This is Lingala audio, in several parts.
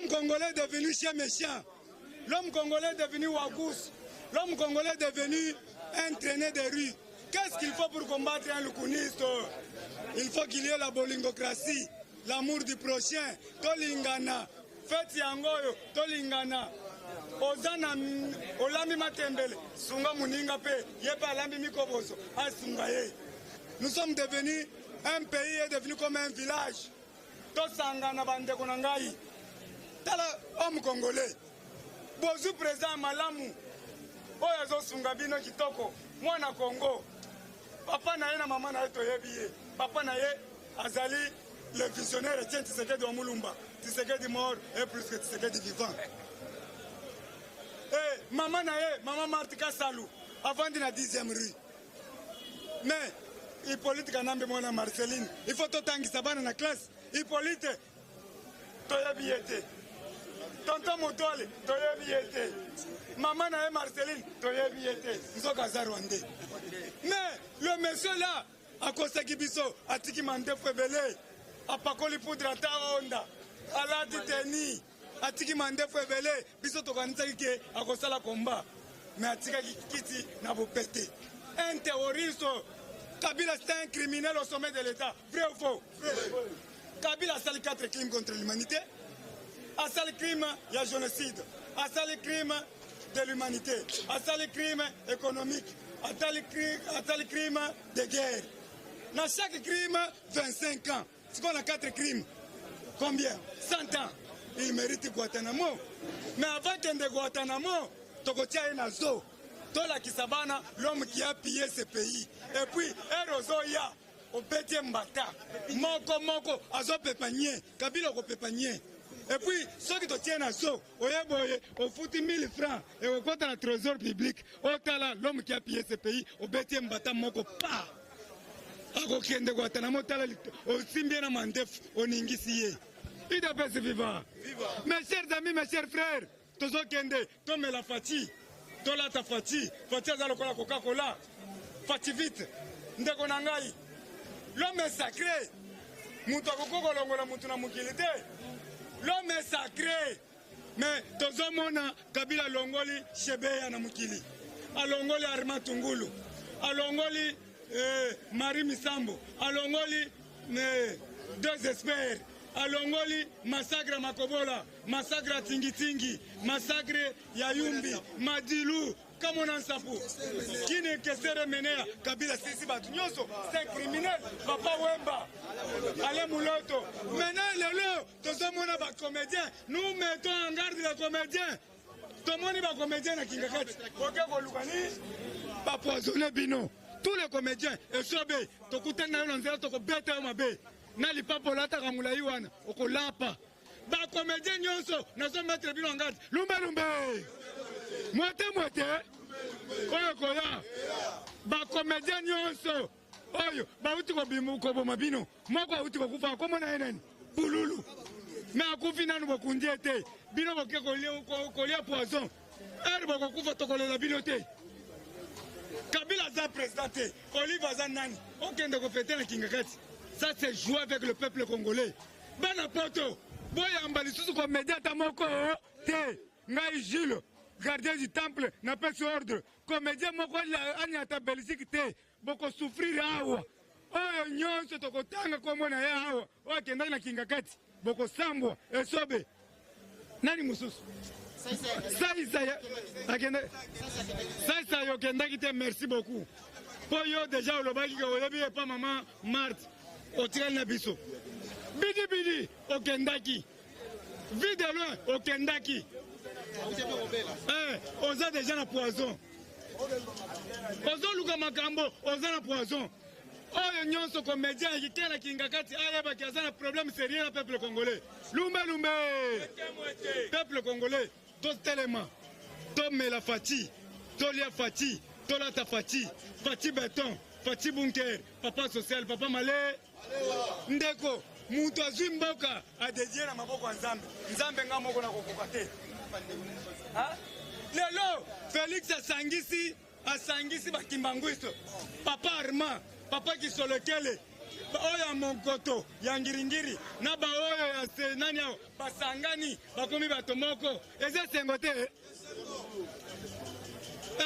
congolais est devenu chien méchant. L'homme congolais est devenu Wagous. L'homme congolais est devenu un traîné de rue. Qu'est-ce qu'il faut pour combattre un lukuniste? Il faut qu'il y ait la bolingocratie, l'amour du prochain, tolingana, faites yangoyo, tolingana. Ozana olami matembele, sunga muninga pe, yepa alami mikoboso, asungaye. Nous sommes devenus, un pays est devenu comme un village. Tosangana bande konangai. Tala homme congolais. Bozu président malamu. Oya zo sunga bino kitoko. Mwana Congo. Papa na ye na maman na ye toyebiye. Papa na ye azali le visionnaire Etienne Tshisekedi wa Mulumba. Tshisekedi mort et plus que Tshisekedi vivant. Et maman na ye, maman Martika Salou, avant de la 10e rue. Mais Hippolyte Kanambe mwana Marceline, il faut totangisa bana na classe. Hippolyte toyebiye te. Tonton Motole toyebiye te. Maman na ye Marceline toyebiye te. Nzoka za Rwandais. Mais le monsieur là, à Koseki Biso, à Tiki Mande Febele, à Pakoli Poudra Taonda, à la Titeni, à Tiki Mande Febele, Biso Tokanisa Kike, à Kosala Combat. Mais à Tika Kiti n'a pas pété. Un terroriste, Kabila c'est un criminel au sommet de l'État. Vrai ou faux? Kabila a sali 4 crimes contre l'humanité. A sali crime, il y a génocide. A sali crime de l'humanité. A sali crime économique. A sali crime de guerre. Dans chaque crime, 25 ans. C'est qu'on a 4 crimes. Combien? 100 ans. Il mérite Guantanamo. Mais avant qu'il y ait Guantanamo, Tokotia est nazo. Tola Kisabana, l'homme qui a pillé ce pays. Et puis, Erozoya, au Bétier Mbata, Moko, Azo Pépanier, Kabila au Pépanier. Et puis, ceux qui te tiennent à zo, au fout 1000 francs, et au compte dans le trésor public, au tala, l'homme qui a pillé ce pays, au Bétier Mbata, Moko, pas. Ako Kende Guantanamo, tala, au Simbiana Mandef, au Ningisiye. Il doit pas se vivre. Mes chers amis, mes chers frères, Tozo Kende, Tome la Fati. Tola ta Fati, Fati azalo kola Coca-Cola. Fati vite. Ndeko nangai. L'homme est sacré. Mutu akoko longola mutu na mukilite. L'homme est sacré. Mais tozo mona Kabila longoli Shebeya na mukili. Alongoli Arma Tungulu. Alongoli Marie Misambo. Alongoli deux experts. Alongoli massacre Makobola, massacre Tingitingi, massacre Yayumbi, Madilu, comme on en sapu. Qui n'est que se remenea Kabila Sisi Batunyoso, c'est un criminel, Papa Wemba, Alain Mouloto. Maintenant, Lelo, tous les gens comédiens, nous mettons en garde les comédiens. Tout le monde est comédien à Kingakati. Pas poisonner Bino. Tous les comédiens, et Sobe, Tokuten Nayon, Tokobete Mabe. Nali papa lata kamulai wana okolapa ba comédien nyonso nazo mettre bino ngati lumbe moite oyo kola ba comédien nyonso oyo ba uti ko bimu ko boma bino moko uti ko kufa ko mona enani bululu mais akufi nanu bokundiete bino boke ko lia poison boko kufa tokolela bino te. Kabila za présenté Olive za nani okende ko fêter na Kingakati. Ça c'est jouer avec le peuple congolais. Banapoto, boya ambalisous comédien tamoko te ngai Gilles, gardien du temple n'a pas ce ordre. Comédien moko la anyata Belgique te boko souffrir awa. Oyo nyonso tokotanga komona ya awa. O kenda na Kingakati boko sambwa esobe. Nani mususu? Ça yo kenda kite merci beaucoup. Po yo déjà le baki ko yebi pas maman Marthe. Au tirel Nabiso. Bidi, au Kendaki. Vie de loin, au Kendaki. On a déjà la poison. On a Luka Makambo, on a la poison. Oh, il y a un comédien qui est Kingakati, qui a un problème sérieux le peuple congolais. Lumbe. Peuple congolais, tout tellement. Tome la Fati, Tolia Fati, Tolata Fati, Fati Béton, Fati Bunker, Papa Social, Papa Malé. Ndeko, mutu azwi mboka adedie na maboko ya Nzambe. Nzambe nga moko na kokoka te. Lelo, Félix asangisi bakimbanguisto. Papa Armand, papa Kisolokele, oyo ya Monkoto ya Ngiringiri na ba oyo ya senani ao basangani bakomi bato moko eza sengo te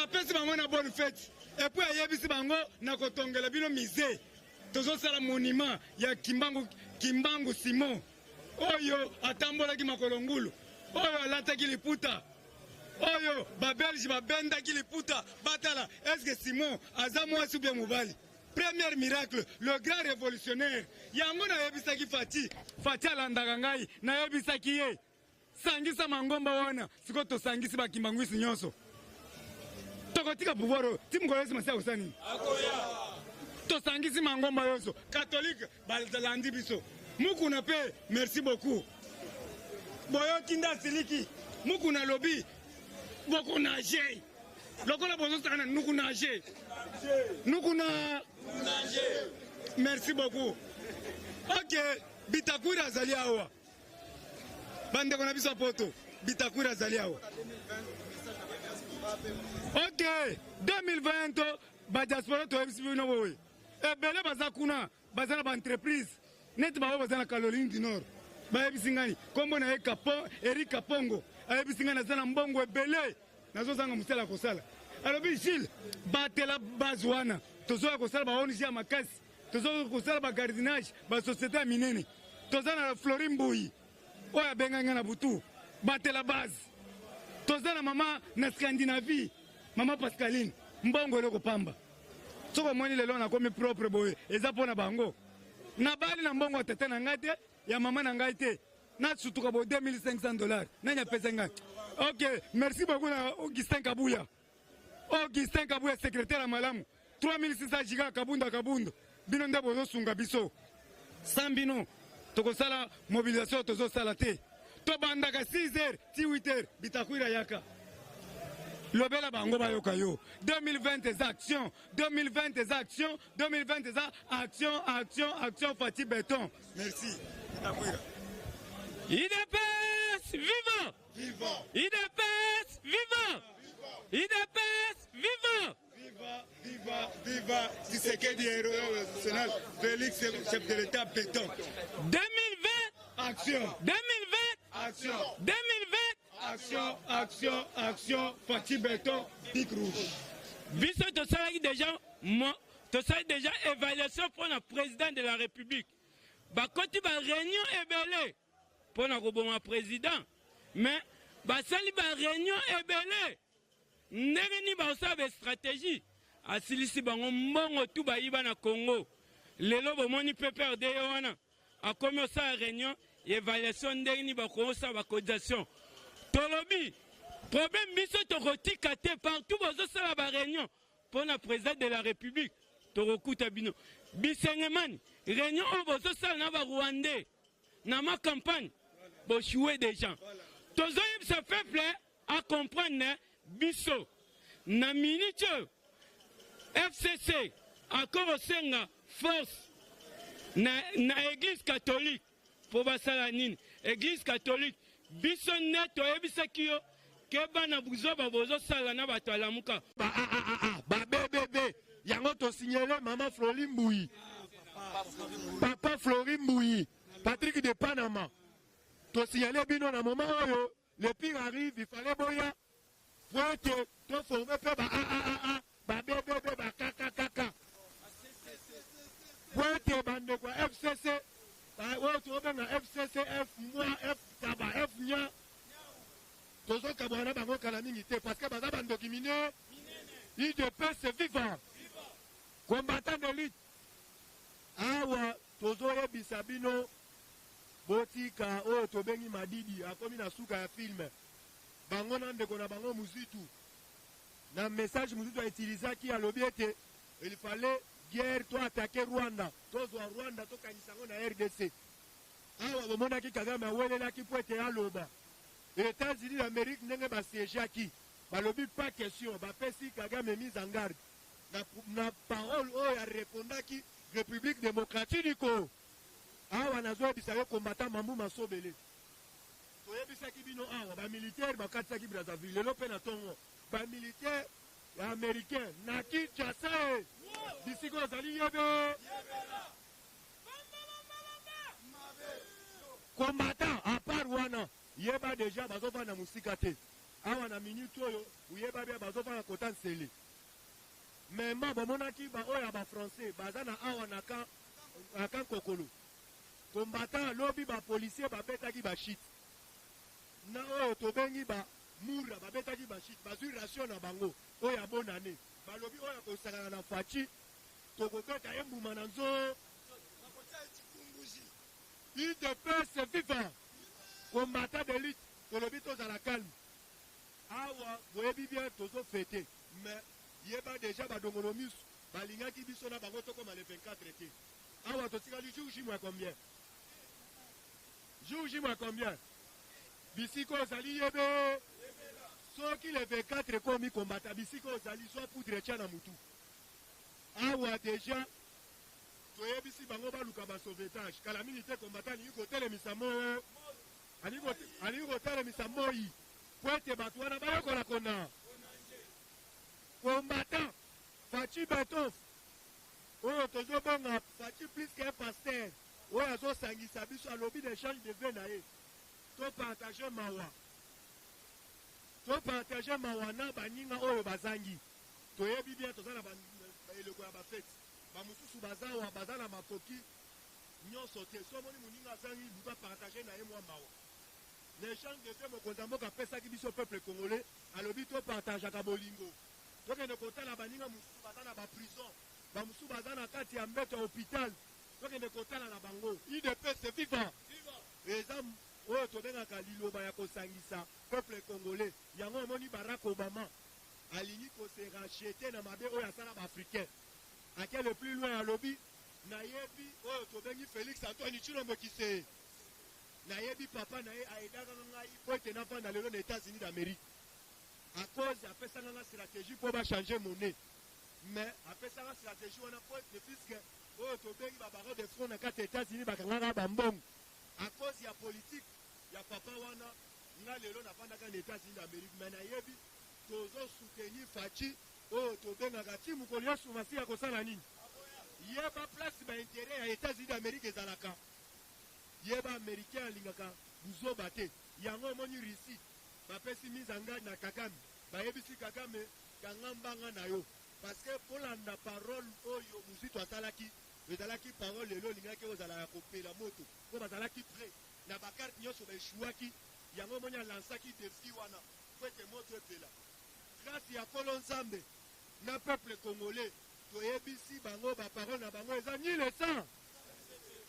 apesi bango na bonne fête et puis ayebisi bango na kotongela bino musée tozosala monument ya Kimbangu Simon oyo atambolaki makolo ngulu oyo alataki liputa oyo babelge babendaki liputa batala eske Simon aza mwasi bien mobali. Premier miracle, le grand révolutionnaire. Yango na yebisaki Fati alandaka ngai na yebisaki ye. Sangisa mangomba wana, siko to sangisi ba Kimbanguisi nyonso. Tokotika pouvoir, timkolesi masia usani. Akoya. To sangisi mangomba yoso. Catholique balandi biso. Muku na pe, merci beaucoup. Boyo kinda siliki. Muku na lobby. Boku na jey. Lokola bozo sana nuku na jey. Nuku na merci beaucoup. Ok, Bitakwira azali awa. Bande kona biso poto. Bitakwira azali awa. Ok, 2020 ba diaspora to ebisi bino boye. Ebele baza kuna, baza na ba entreprise. Net ba baza na Caroline du Nord. Ba ebisi ngani, kombo na Eric Kapongo. Ebisi ngani za na mbongo ebele. Nazo zanga musala kosala. Alors Gilles, batela bazwana. Tozoa kosala ba ONG ya makasi. Tozoa kosala ba gardiennage, ba société ya minene. Tozana na Florin Mbuyi. Oya benganga na butu. Batela base. Tozana mama na Scandinavie. Mama Pascaline. Mbongo eloko pamba. Soko moni lelo na komi propre boye. Eza pona bango. Na bali na mbongo tete na ngate ya mama na ngaite. Na sutuka bo $2500. Nanya pesa ngai. Ok, merci beaucoup na Augustin Kabuya. Augustin Kabuya secrétaire à Malamu. 3600 giga Kabundo. Bino nde bozo sunga biso. Sambino. Toko sala mobilisation tozo sala te. To bandaka 6h, ti 8h, Bitakwira yaka. Lobela bango bayoka yo. 2020 des actions. 2020 des actions. 2020 des actions. Fati Béton. Merci. Bitakwira. IDPS vivant. Vivant. IDPS vivant. IDPS vivant. Viva, Tshisekedi héros national, Félix, chef de l'État, Béton. 2020, action. 2020, Action. 2020, Action, Fati Béton, Big Rouge. Biso tosali déjà évaluation pour le président de la République. Bakoti ba réunion ebele pour na koboma président. Mais basali ba réunion ebele. Ndenge ni baosala stratégie asilisi bango mbongo tu bayiba na Congo lelo bomoni PPRD wana akomi osala réunion évaluation ndenge ni bakosala bacotisation tolobi problème biso tokotika te partout bozosala ba réunion pour na président de la République tokokuta bino bisengemani réunion oyo bozosala na barwandais na ma campagne bochoué des gens tozoyebisa peuple à comprendre biso na minute FCC encore osenga force na église catholique pour basala nini église catholique biso neto oyebisaki yo ke bana buzo babozo sala na bato alamuka bébé yango to signalé maman Florin Mbuyi papa Florin Mbuyi Patrick de Panama to signalé bino na moment oyo le pire arrive il fallait boya pour que to former pe bébé kaka pour que bande kwa FCC oyo to benga FCC F moi F taba F nya tozo kabwana bango kala mingi te parce que baza bandoki mineur IDPS vivant combattant d'élite awa tozo yebisa bino botika oyo tobengi madidi akomi na suka ya film bango na ndeko na bango muzitu na message muzitu a utilisaki alobi ete il fallait guerre to attaquer Rwanda tozwa Rwanda tokangisango na RDC awa bomonaki Kagame awelelaki po ete aloba États-Unis d'Amérique ndenge basiégeaki balobi pas question bapesi Kagame mise en garde na parole oyo arépondaki République démocratique du Congo awa nazoyebisa yo combattant Mambu Masobele toyebisaki bino awa bamilitaire bakatisaki Brazzaville lelo mpe na ntongo bamilitaire ya américain na Kinshasa bisika ozali yebe combattant à part wana yeba déjà bazova na musika te awa na minute oyo uyeba bia bazova na kota nsele mais ma bamonaki ba oya ba français baza na awa na kan kokolo combattant lobi ba policier babetaki ba shit na oyo tobengi ba mura babetaki ba shit bazwi ration na bango oya bonane balobi oya kosakana na faci tokobeta ye mbuma na nzo UDPS vivant combattant d'élite tolobi tozala calme awa boyebi bien tozo fete mais yeba déjà badongolo misu balingaki biso na bango tokoma le 24 te awa totikali jour jimwa combien jour jimwa combien bisiko ozali yebe soki le 24 ekomi kombata bisiko ozali zwa poudre tia na mutu awa déjà toyebisi bango baluka basauvetage kala mingi te kombata alingi kotelemisa alingi kotelemisa moi po ete bato wana bayokola kona combattant Faci Betof oyo tozobonga Faci plus qu'un pasteur oyo azosangisa biso alobi d'échange de vin na ye topartage mawa na baninga oyo bazangi toyebi bien toza na baeleko ya bafete bamosusu bazawa baza na makoki nyonso te somoni moninga azangi luka partage na ye mwa mawa l'échange de vin mokonzi ya mboka apesaki biso peuple congolais alobi topartageaka bolingo tokende kotala baninga mosusu baza na baprison bamosusu baza na kati ya mbeto ya hôpital tokende kotala na bango UDPS vivant eza oyo tobengaka liloba ya kosangisa peuple congolais yango omoni Barack Obama alingi kose rachete na mabe oyo asala baafricain ake le plus loin alobi nayebi oyo tobengi Félix Antoine Tshilombo Kiseye nayebi papa na ye aedaka ngai po ete navanda lelo na États-Unis d'Amérique à cause apesanga nga stratégie mpo bachange monnaie mais apesanga stratégie wana po ete puisque oyo tobengi babaro de front na kati ya États-Unis bakangaka bambongo à cause ya politique ya papa wana nga lelo navandaka na États-Unis d'Amérique mais nayebi tozosoutenir Faci oyo tobengaka ti mokolo nyonso masi ya kosala nini yeba place baintérêt ya États-Unis d'Amérique ezalaka yeba américain alingaka buzoba te yango omoni Russie bapesi mizanga na Kagame bayebisi Kagame kanga mbanga na yo parce que polanda parole oyo muzito asalaki ezalaki parole lelo olingaki ozala ya kopela moto po bazalaki prêt na bakarte nyonso baeshuwaki yango omoni alansaki defi wana po ete moto epela grâce ya kolo nzambe na peuple congolais toyebisi bango baparole na bango eza ni le sang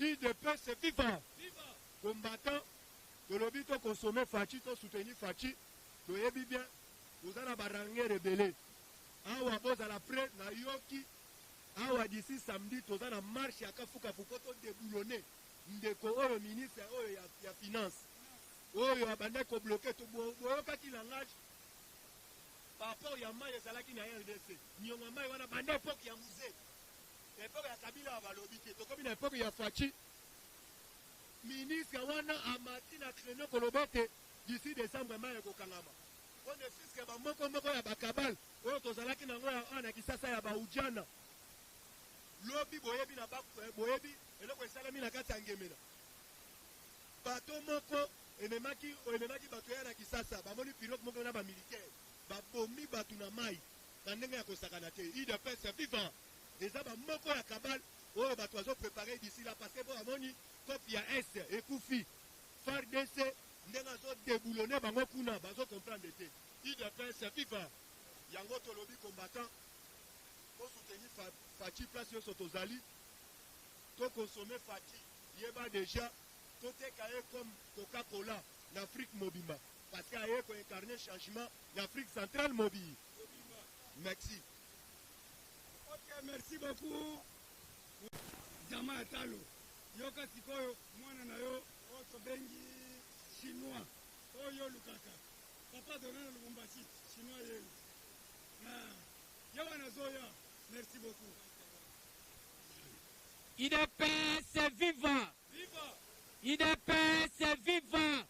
UDPS vivant combattant tolobi to consommer Faci to soutenir Faci toyebi bien oza na barange rebele awa bozala prêt na yoki awa d'ici samedi toza na marche ya kafukafuko to deboulonner ndeko oyo ministre oyo ya finance oyo abande kobloke boyokaki langage par rapport ya mai ezalaki na RDC niongo mai wana bande epoke ya musée epoke ya Kabila balobi te tokomi na epoke ya Faci ministre wana amati na créneau koloba te d'ici décembre mai ekokangama on ne fiske bamoko ya bakabal oyo tozalaki nango na kisasa ya baujana lobi boyebi na boyebi eloko esalami na kati ya ngemena bato moko ememaki bato ya na kisasa bamoni pilote moko na bamilitaire babomi bato na mai na ndenge ya kosakana te UDPS vivant eza bamoko ya kabal oyo bato azoprepare d'ici là parce que bo amoni kopi ya est ekufi FARDC ndenge azodeboulone bango kuna bazocomprendre te UDPS vivant yango tolobi combattant tosoutenir Faci place nyonso tozali tokonsome Faci yeba déjà toteka ye comme Coca-Cola na Afrique mobimba parce que aye koincarne changement na Afrique centrale mobile. Merci. Ok, merci beaucoup. Jamaa Talo yoka sikoyo mwana na yo otobengi chinois oyo lukaka papa donana Lubumbashi chinois yenu yawana zoya. Merci beaucoup. UDPS vivant. UDPS vivant.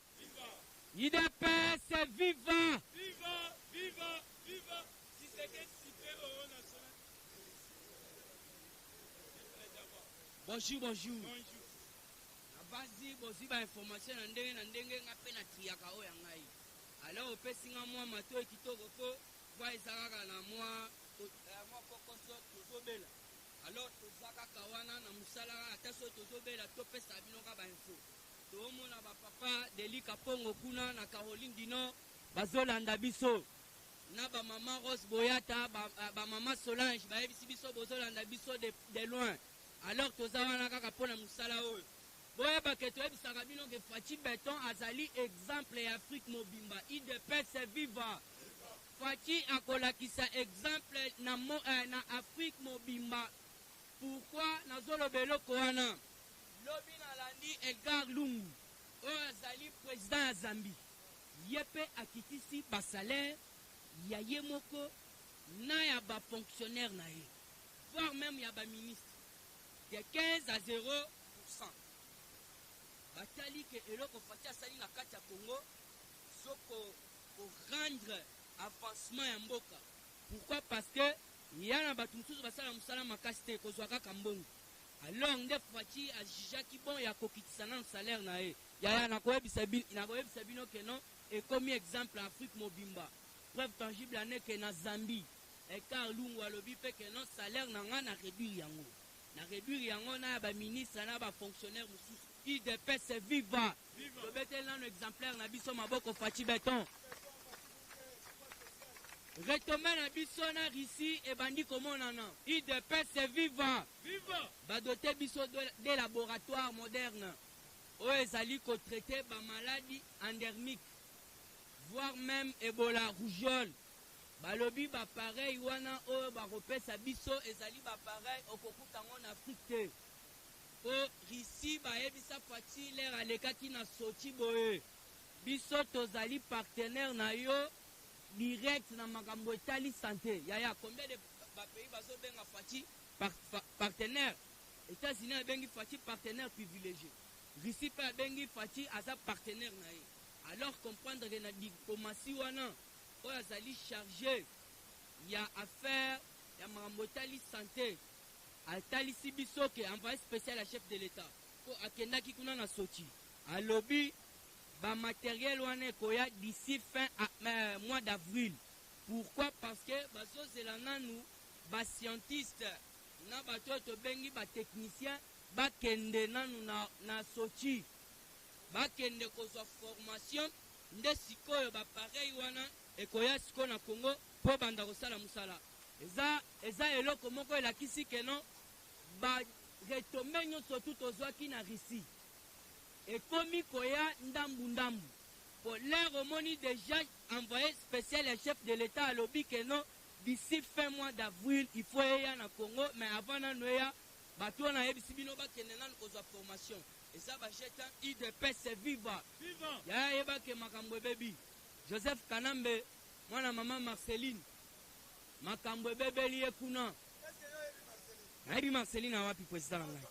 UDPS vivant. Viva. Si c'est que cité au national. Bonjour. Bazi bozi ba information na ndenge ngape na triaka o ya ngai. Alors opesi nga mwa mato kitoko po va ezalaka na mwa kokoso tozobela. Alors tozaka kawana na musala ata so tozobela topesa bino ka ba info. Tomona ba papa Delika Pongo kuna na Caroline Dino bazolanda biso. Na ba mama Rose Boyata ba mama Solange ba ebisi biso bozolanda biso de loin. Alors tozawana kaka pona musala oyo. Boya baketo ebisaka bino ke Fachi Beton azali exemple ya Afrique mobimba. IDPS viva. Fachi akolakisa exemple na Afrique mobimba. Pourquoi nazolobelo koana? Lobi nalandi Edgar Lungu. Oyo azali président ya Zambie. Yepe akitisi ba salaire ya ye moko na ya ba fonctionnaire na ye. Voire même ya ba ministre. De 15 à 0%. Batali ke eloko Fachi asali na kati ya Congo soko pour rendre avancement ya mboka. Pourquoi? Parce que yana batu mususu basala musala makasi te kozwa kaka mbongo. Alors nde Fachi ajijaki bon ya kokitisa na salaire na ye. Yaya nakoyebisa bino ke non ekomi exemple en Afrique mobimba. Preuve tangible ane ke na Zambie. Edgar Lungu alobi pe ke non salaire na nga na réduire yango. Na réduire yango na ba ministre na ba fonctionnaire mususu. IDPS viva. Tobeteli nano exemplaire na biso maboko Fachi Beton. Retomé na biso na Russie et bandi komonana. IDPS viva. Viva. Badoté biso des laboratoires modernes. O ezali ko traiter ba maladies endémiques. Voire même Ebola, rougeole. Balobi ba pareil wana o ba repesa biso ezali ba pareil okokuta en Afrique te. O Russie ba ebisa Fachi l'air alekaki na soti boye. Biso tozali partenaire na yo direct na makambo etali santé. Yaya combien de pays bazo benga Fachi partenaire? États-Unis bengi Fachi partenaire privilégié. Russie pa bengi Fachi aza partenaire na ye. Alors comprendre que na diplomatie wana o azali chargé ya affaire ya makambo etali santé. Altalisi biso ke envoyé spécial à chef de l'État pour akendaki kuna na Sochi. Alobi ba matériel wana koya d'ici fin mois d'avril. Pourquoi? Parce que baso zelana nous ba scientiste na bato to bengi ba technicien ba kende nanu na Sochi. Ba kende ko so formation nde sikoyo ba pareil wana ekoya siko na Congo po banda ko sala musala. Eza eloko moko elakisi ke non ba retomé nyonso tout ozwaki na Russie. Et comme koya ndambu. Pour l'air au moni déjà envoyé spécial le chef de l'État à l'obi que non, d'ici fin mois d'avril, il faut y aller na Congo, mais avant na noya, bato na ebisi bino ba kenena ko za formation. Et ça va jeter IDPS viva. Viva. Ya eba ke makambo bebi. Joseph Kanambe, mwana mama Marceline. Makambo bebeli ekuna. Na ebi Marceline wapi président ngai.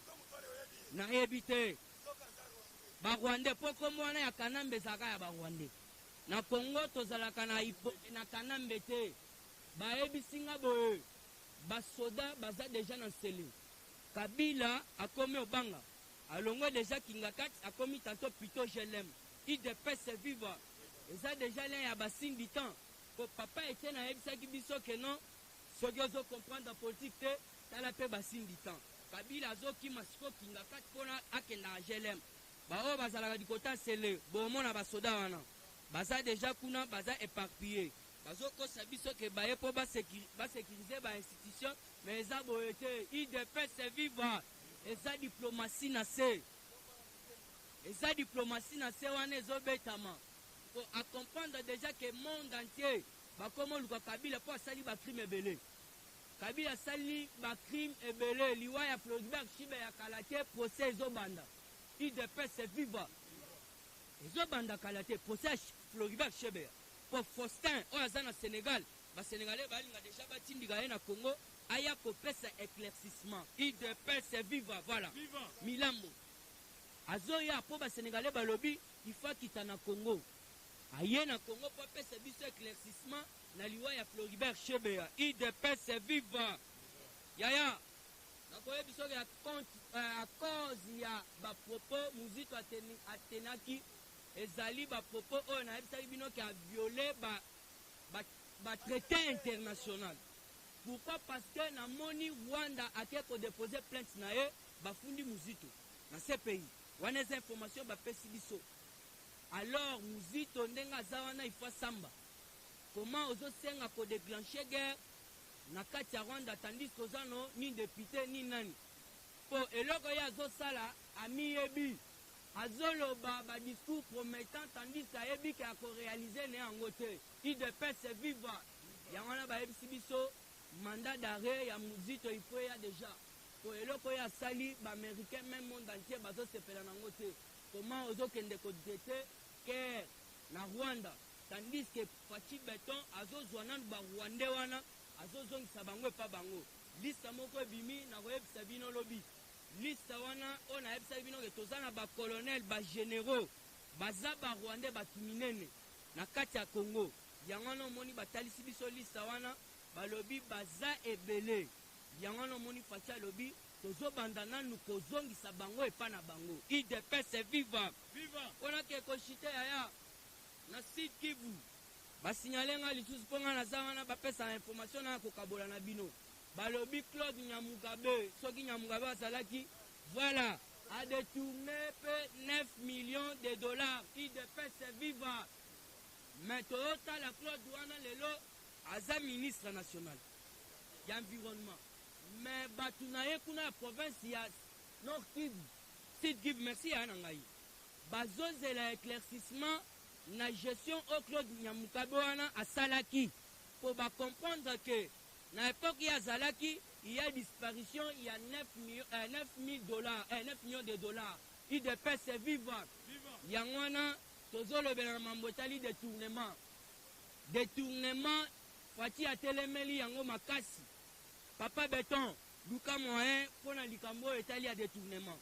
Na ebite. Ba Rwanda poko mwana ya Kanambe zaka ya ba Rwanda. Na Congo tozalaka na Kanambe te. Ba ebisinga boye. Ba soda baza déjà na sele. Kabila akomi obanga. Alongo déjà Kingakat akomi tantôt plutôt je l'aime. IDPS viva. Eza déjà là ya basindi temps. Ko papa était na ebisaki biso que non. Soki ozo comprendre la politique te tala pe basindi temps. Kabila zo ki masiko Kingakat pona akenda je l'aime. Ba o bazalaka dikota sele bomona basoda wana baza déjà kuna baza éparpillé bazo kosa biso ke baye po ba sécuriser ba institution mais eza boyete IDPS viva eza diplomatie na se wana ezobetama pour à comprendre déjà que monde entier ba komo luka Kabila po asali ba crime ebele Kabila sali ba crime ebele liwa ya Floribert Chibe ya Kalate procès ezobanda IDPS viva. Ils banda kalate procès Floribert Cheber. Pour Faustin, au Sénégal, les Sénégalais balinga déjà batindi gaé na Congo, aya ko pesa éclaircissement. IDPS viva, voilà. Viva. Milambo. Azoya po ba Sénégalais balobi, il faut quitter na Congo. Aye na Congo po pesa biso éclaircissement na liwa ya Floribert Cheber. IDPS viva. Yaya. nakoyebi soki à cause ya bapropos muzito atenaki ezali bapropos oyo nayebisaki bino ke aviole batraité international. Pourquoi? Parce que namoni Rwanda ake kodepose plainte na ye bafundi muzito na ce pays wana eza information bapesi biso. Alors muzito ndenge aza wana ifa samba comment ozosenga kodéclencher guerre na kati ya Rwanda tandis kozano ni député ni nani po eloko ye azosala amiyebi azoloba badiscours promettant tandis ayebi ke akorealize ne yango te idps viva yango wana bayebisi biso mandat d'arrêt ya muzito ifo ya déjà po eloko ye asali baaméricain même monde entier bazosepela nango te comment ozokende kodete guerre na Rwanda tandis que Fachi Beton azozwa nanu barwandais wana azozongisa bango epa bango lista moko ebimi na koyebisa bino lobi lista wana oyo nayebisa bino ke toza na bacolonel bagénéraux baza barwandais bato minene na kati ya Congo yango wana omoni batalisi biso lista wana balobi baza ebele yango wana omoni Fachi alobi tozobanda nanu kozongisa bango epa na bango idps viva wana ke koshite yaya na Sud Kivu basignale nga lisusu mpo nga naza wana bapesa na information na kokabola na bino balobi Claude Nyamugabe soki Nyamugabe azalaki voilà a détourné pe 9 millions de dollars idps viva mais toyotala Claude wana lelo aza ministre national ya environnement mais bato na ye kuna ya province ya Nord Kivu Sud Kivu merci ya na ngai bazozela éclaircissement na gestion au Claude Nyamukabe wana asalaki pour comprendre que na époque ya zalaki il y a disparition il y a 9 millions de dollars idps viva yango wana tozolobela na mambo etali détournement Fachi atelemeli yango makasi papa Beton luka moyen mpona likambo oyo etali ya détournement.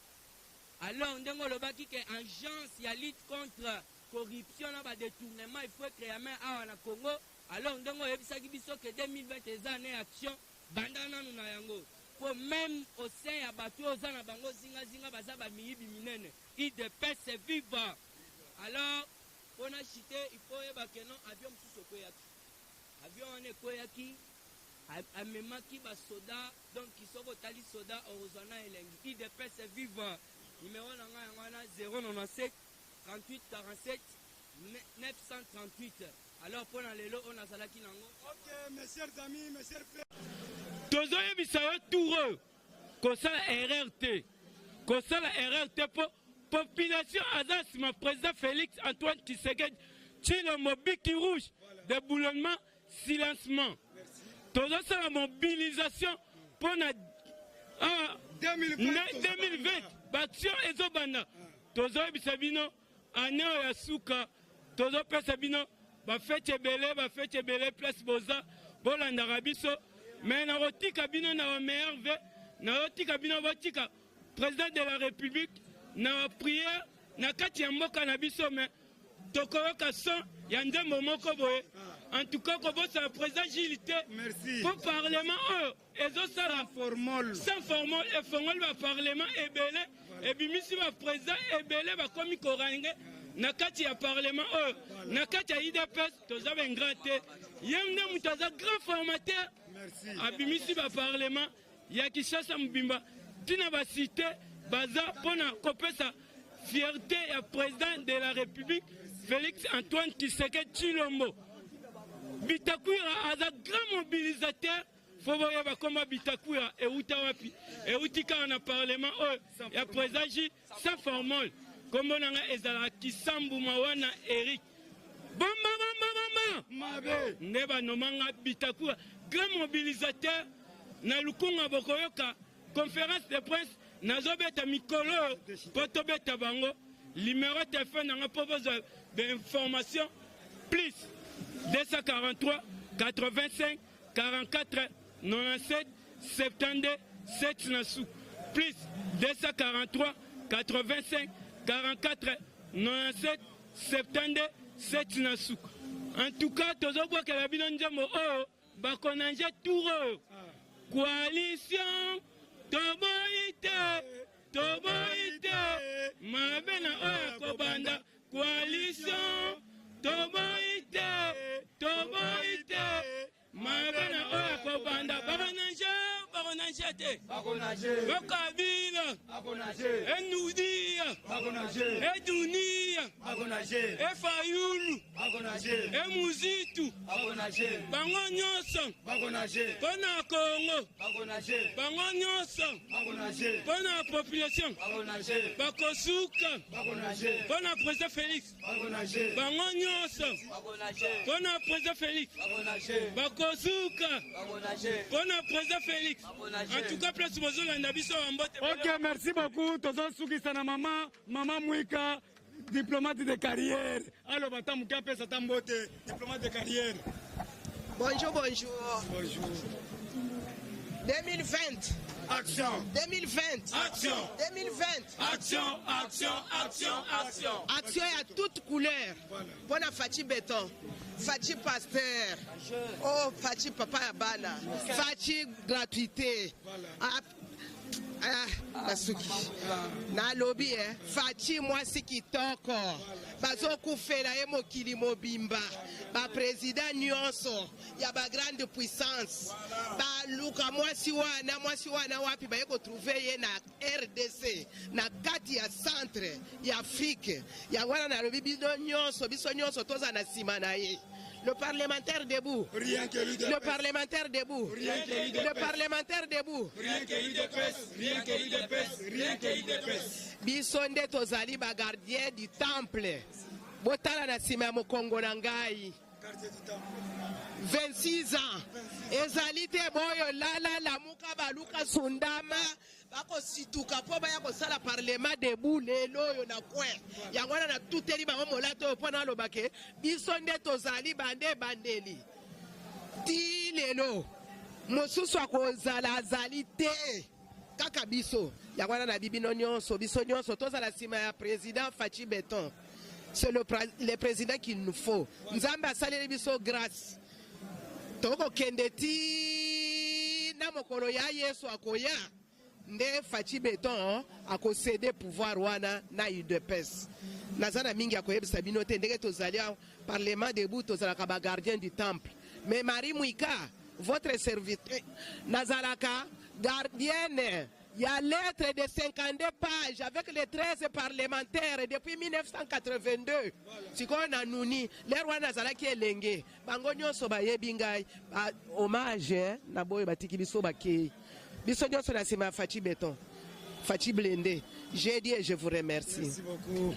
Alors ndenge olobaki ke agence ya lutte contre corruption na ba détournement il faut créer main awa na Congo. Alors ndenge oyebisaki biso ke 2020 eza année action banda nanu na yango po même au sein ya bato oza na bango zinga baza bamiyibi minene idps viva. Alors mpona chite il faut yeba ke non avion mosusu okweyaki avion wana ekweyaki amemaki basoda donc kisoko otali soda orozwana elengi idps viva. Numéro na ngai yango wana 097 38 47 938. Alors pour la lelo on a salaki nango. Ok mes chers amis, mes chers frères. Tozoyebisa yo toureux kosala RRT. Kosala RRT pour population azas ma président Félix Antoine Tshisekedi Tshilombo Biki rouge de boulonnement silencement. Tozosala mobilisation pour na 2020 baction ezobanda tozoyebisa bino année oyo ya suka tozopesa bino bafete ebele place boza bolandaka biso mais nakotika bino na bameilleur ve nakotika bino botika président de la république na baprière na kati ya mboka na biso mais tokoyoka son ya ndembo moko boye en tout cas kobosala président Gilles te po parlement oyo ezosala sans formol efongoli baparlement ebele ebimisi baprésident ebele bakomi korange na kati ya parlement oyo na kati ya idps toza bengrand te ye nde moto aza grand formateur abimisi baparlement ya Kinshasa mobimba ntina basite baza mpona kopesa fierté ya président de la république Félix Antoine Tshisekedi Tshilombo. Bitakwira aza grand mobilisateur fo boyeba koma Bitakwira euta wapi euti kaka na parlement oyo ya président J sans formol kombo nanga ezala Kisambu Mawana Eric bomba mabe nde banomanga Bitakwira grand mobilisateur na lukunga bokoyoka conférence de presse nazobeta mikolo po tobeta bango numéro téléphone nanga po bozwa d'information plus 243 85 44 97 72 7 nassou plus 243 85 44 97 72 7 nassou. En tout cas tozobwakela bino nzembo oyo bakonanje tour oyo coalition toboite mabena oya kobanda coalition toboite mabena oya kobanda bakonanje te bokabila enudia edunia efayulu emuzitu bango nyonso mpona kongo bango nyonso mpona population bakosuka mpona président félix bango nyonso mpona président félix bakosuka mpona président félix. En tout cas, place bozolanda biso mbote. Ok, merci beaucoup. Tozo sukisa na mama Mwika, diplomate de carrière. Alors, bata mukape sa tambote, diplomate de carrière. Bonjour. Bonjour. 2020. Action. 2020. Action. 2020. Action. Action à toute couleur. Voilà. Pour Fachi Béton. Fachi Pasteur. Oh, Fachi Papa Abana. Fachi Gratuité. Nasuki. Na lobby, Fachi Mwasi Kitoko. Bazo Koufela et Mokili Mobimba. Ba président Nyonso. Ya ba grande puissance. Ba Luka Mwasi wana wapi ba yeko trouver ye na RDC. Na kati ya centre ya Afrique. Ya wana na lobby biso nyonso toza na sima na ye. Le parlementaire debout. Rien que lui de Le parlementaire debout. Le parlementaire debout. Rien que lui de pèse. Bisonde tozali ba gardien du temple. Botala na sima ya mokongo na ngai. 26 ans. Ezali te boyo lala lamuka baluka sundama. Bako situka po baya kosala parlement debout lelo yo na coin. Yango na tuteli bango molato pona lobake. Bisonde tozali bandeli. Ti lelo. Mosusu akozala azali te. Kaka biso. Yango na bibino nyonso tozala sima ya président Fachi Béton. C'est le président qu'il nous faut. Nzambe asaleli biso grâce. Toko kendeti na mokolo ya Yesu akoya. Nde Fachi Béton akosede pouvoir wana na UDPS. Nazana mingi akoyebisa bino te ndenge tozali parlement debout tozalaka ba gardien du temple. Mais Marie Mwika, votre serviteur nazalaka gardienne. Il y a lettre de 52 pages avec les 13 parlementaires depuis 1982. Si on a nouni, les rois nazalaki elenge. Bango nyonso bayebi ngai hommage na boyo batiki biso bakei. Biso nyonso na sima Fachi Béton. Fachi Blende. J'ai dit et je vous remercie. Merci beaucoup.